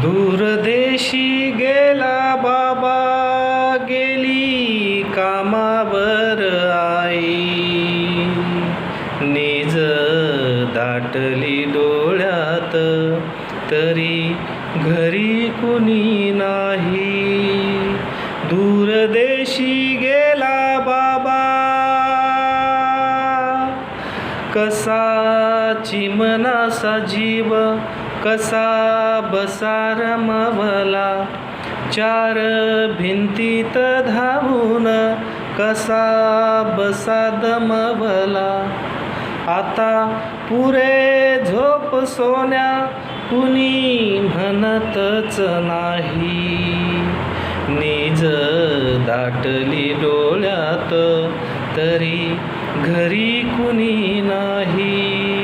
दूरदेशी गेला बाबा, गेली कामावर आई. निज दाटली डोळ्यात, तरी घरी कुणी नाही. दूरदेशी गेला बाबा, कसा चिमणासा जीव, कसा बसा रमवला. चार भिंतीत धावून कसा बसा दमवला. आता पुरे झोप सोन्या, कुणी म्हणतच नाही. निज दाटली डोळ्यात, तरी घरी कुणी नाही.